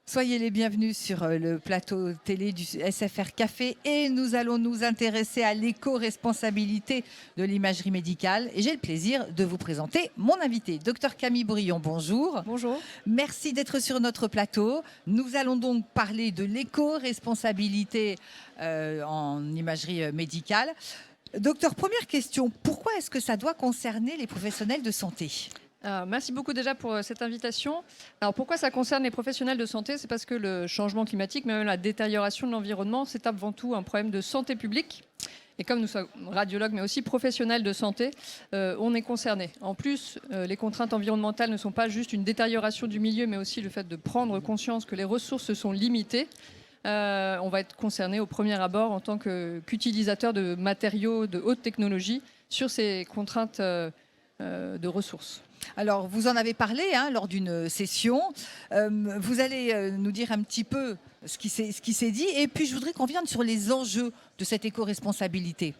Soyez les bienvenus sur le plateau télé du SFR Café et nous allons nous intéresser à l'éco-responsabilité de l'imagerie médicale. Et j'ai le plaisir de vous présenter mon invité, Dr Camille Bourillon. Bonjour. Bonjour. Merci d'être sur notre plateau. Nous allons donc parler de l'éco-responsabilité en imagerie médicale. Docteur, première question, pourquoi est-ce que ça doit concerner les professionnels de santé ? Merci beaucoup déjà pour cette invitation. Alors pourquoi ça concerne les professionnels de santé ? C'est parce que le changement climatique, même la détérioration de l'environnement, c'est avant tout un problème de santé publique. Et comme nous sommes radiologues, mais aussi professionnels de santé, on est concernés. En plus, les contraintes environnementales ne sont pas juste une détérioration du milieu, mais aussi le fait de prendre conscience que les ressources sont limitées. On va être concerné au premier abord en tant qu'utilisateur de matériaux de haute technologie sur ces contraintes de ressources. Alors, vous en avez parlé lors d'une session. Vous allez nous dire un petit peu ce qui s'est dit. Et puis, je voudrais qu'on vienne sur les enjeux de cette éco-responsabilité.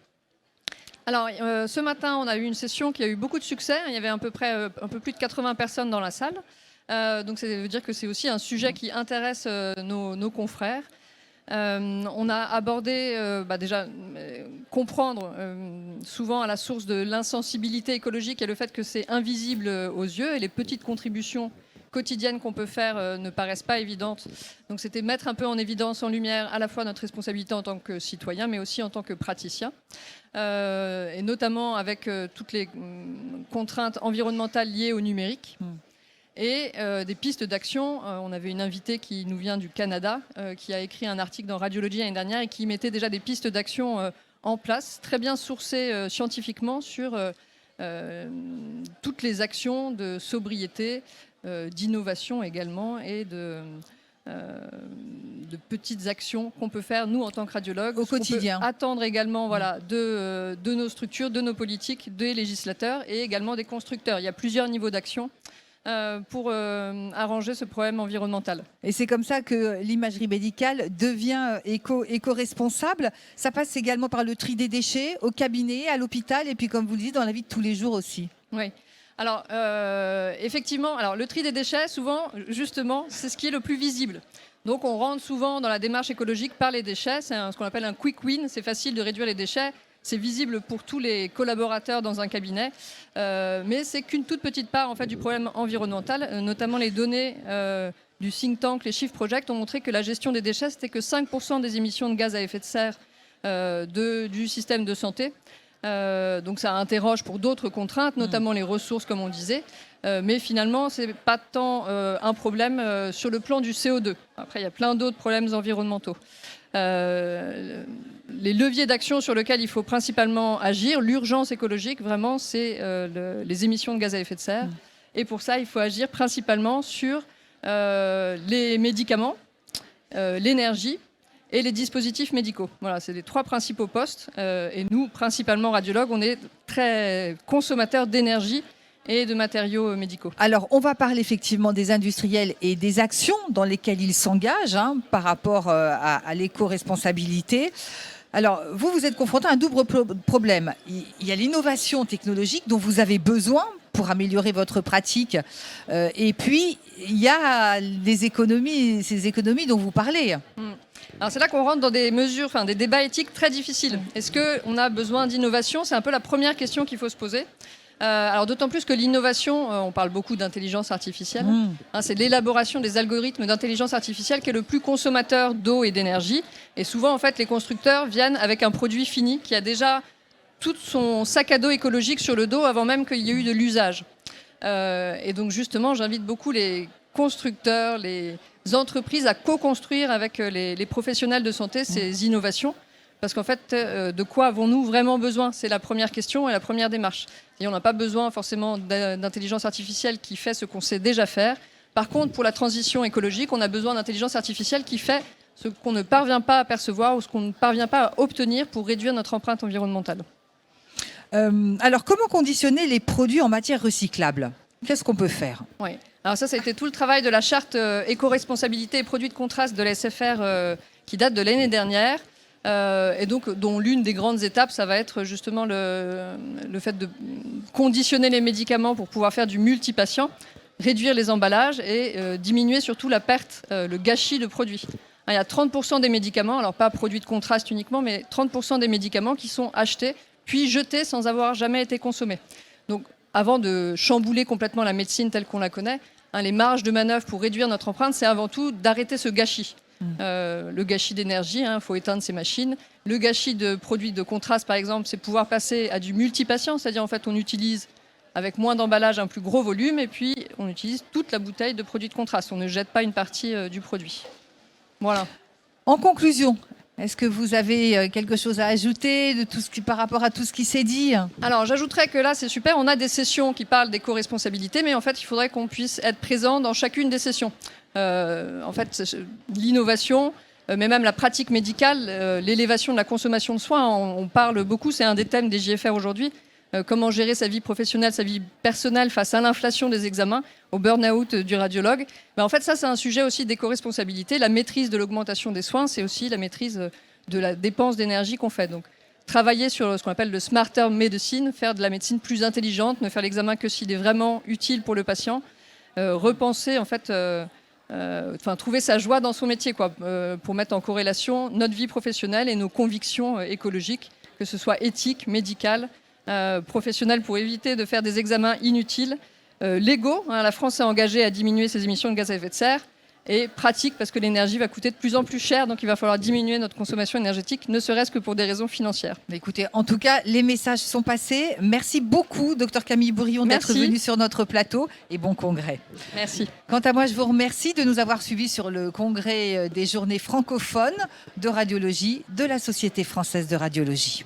Alors, ce matin, on a eu une session qui a eu beaucoup de succès. Il y avait à peu près un peu plus de 80 personnes dans la salle. Donc, ça veut dire que c'est aussi un sujet qui intéresse nos confrères. On a abordé déjà comprendre souvent à la source de l'insensibilité écologique et le fait que c'est invisible aux yeux et les petites contributions quotidiennes qu'on peut faire ne paraissent pas évidentes. Donc c'était mettre un peu en évidence, en lumière à la fois notre responsabilité en tant que citoyen mais aussi en tant que praticien et notamment avec toutes les contraintes environnementales liées au numérique. Et des pistes d'action. On avait une invitée qui nous vient du Canada, qui a écrit un article dans Radiology l'année dernière et qui mettait déjà des pistes d'action en place, très bien sourcées scientifiquement sur toutes les actions de sobriété, d'innovation également et de petites actions qu'on peut faire, nous, en tant que radiologues. Au quotidien. On peut attendre également de nos structures, de nos politiques, des législateurs et également des constructeurs. Il y a plusieurs niveaux d'action pour arranger ce problème environnemental. Et c'est comme ça que l'imagerie médicale devient éco-responsable. Ça passe également par le tri des déchets au cabinet, à l'hôpital et puis, comme vous le dites, dans la vie de tous les jours aussi. Oui. Alors, effectivement, le tri des déchets, souvent, justement, c'est ce qui est le plus visible. Donc, on rentre souvent dans la démarche écologique par les déchets. C'est ce qu'on appelle un quick win. C'est facile de réduire les déchets. C'est visible pour tous les collaborateurs dans un cabinet, mais c'est qu'une toute petite part en fait, du problème environnemental. Notamment les données du think tank, les Shift Project, ont montré que la gestion des déchets, c'était que 5% des émissions de gaz à effet de serre du système de santé. Donc ça interroge pour d'autres contraintes, notamment les ressources, comme on disait. Mais finalement, ce n'est pas tant un problème sur le plan du CO2. Après, il y a plein d'autres problèmes environnementaux. Les leviers d'action sur lesquels il faut principalement agir, l'urgence écologique, vraiment, c'est les émissions de gaz à effet de serre. Et pour ça, il faut agir principalement sur les médicaments, l'énergie et les dispositifs médicaux. Voilà, c'est les trois principaux postes. Et nous, principalement radiologues, on est très consommateurs d'énergie et de matériaux médicaux. Alors, on va parler effectivement des industriels et des actions dans lesquelles ils s'engagent par rapport à l'éco-responsabilité. Alors, vous êtes confronté à un double problème. Il y a l'innovation technologique dont vous avez besoin pour améliorer votre pratique. Et puis, il y a ces économies dont vous parlez. Alors c'est là qu'on rentre dans des mesures, des débats éthiques très difficiles. Est-ce qu'on a besoin d'innovation ? C'est un peu la première question qu'il faut se poser. Alors d'autant plus que l'innovation, on parle beaucoup d'intelligence artificielle, c'est l'élaboration des algorithmes d'intelligence artificielle qui est le plus consommateur d'eau et d'énergie. Et souvent, en fait, les constructeurs viennent avec un produit fini qui a déjà tout son sac à dos écologique sur le dos avant même qu'il y ait eu de l'usage. Et donc justement, j'invite beaucoup les constructeurs, les entreprises à co-construire avec les professionnels de santé ces innovations. Parce qu'en fait, de quoi avons-nous vraiment besoin ? C'est la première question et la première démarche. Et on n'a pas besoin forcément d'intelligence artificielle qui fait ce qu'on sait déjà faire. Par contre, pour la transition écologique, on a besoin d'intelligence artificielle qui fait ce qu'on ne parvient pas à percevoir ou ce qu'on ne parvient pas à obtenir pour réduire notre empreinte environnementale. Alors, comment conditionner les produits en matière recyclable ? Qu'est-ce qu'on peut faire ? Oui. Alors ça a été tout le travail de la charte éco-responsabilité et produits de contraste de la SFR qui date de l'année dernière. Et donc, dont l'une des grandes étapes, ça va être justement le fait de conditionner les médicaments pour pouvoir faire du multipatient. réduire les emballages et diminuer surtout la perte, le gâchis de produits. Il y a 30% des médicaments, alors pas produits de contraste uniquement, mais 30% des médicaments qui sont achetés puis jetés sans avoir jamais été consommés. Donc avant de chambouler complètement la médecine telle qu'on la connaît, les marges de manœuvre pour réduire notre empreinte, c'est avant tout d'arrêter ce gâchis. Le gâchis d'énergie, il faut éteindre ces machines. Le gâchis de produits de contraste, par exemple, c'est pouvoir passer à du multipatient, c'est-à-dire en fait on utilise avec moins d'emballage un plus gros volume et puis on utilise toute la bouteille de produits de contraste. On ne jette pas une partie du produit. Voilà. En conclusion, est-ce que vous avez quelque chose à ajouter par rapport à tout ce qui s'est dit? Alors, j'ajouterais que là, c'est super. On a des sessions qui parlent d'éco-responsabilité, mais en fait, il faudrait qu'on puisse être présent dans chacune des sessions. En fait, l'innovation, mais même la pratique médicale, l'élévation de la consommation de soins, on parle beaucoup, c'est un des thèmes des JFR aujourd'hui. Comment gérer sa vie professionnelle, sa vie personnelle face à l'inflation des examens, au burn-out du radiologue. En fait, ça, c'est un sujet aussi d'éco-responsabilité. La maîtrise de l'augmentation des soins, c'est aussi la maîtrise de la dépense d'énergie qu'on fait. Donc, travailler sur ce qu'on appelle le smarter medicine, faire de la médecine plus intelligente, ne faire l'examen que s'il est vraiment utile pour le patient, repenser, en fait, trouver sa joie dans son métier, quoi, pour mettre en corrélation notre vie professionnelle et nos convictions écologiques, que ce soit éthique, médicale, professionnels pour éviter de faire des examens inutiles, légaux, la France s'est engagée à diminuer ses émissions de gaz à effet de serre, et pratique parce que l'énergie va coûter de plus en plus cher, donc il va falloir diminuer notre consommation énergétique, ne serait-ce que pour des raisons financières. Écoutez, en tout cas, les messages sont passés. Merci beaucoup, Dr Camille Bourillon, d'être venue sur notre plateau et bon congrès. Merci. Quant à moi, je vous remercie de nous avoir suivis sur le congrès des journées francophones de radiologie de la Société française de radiologie.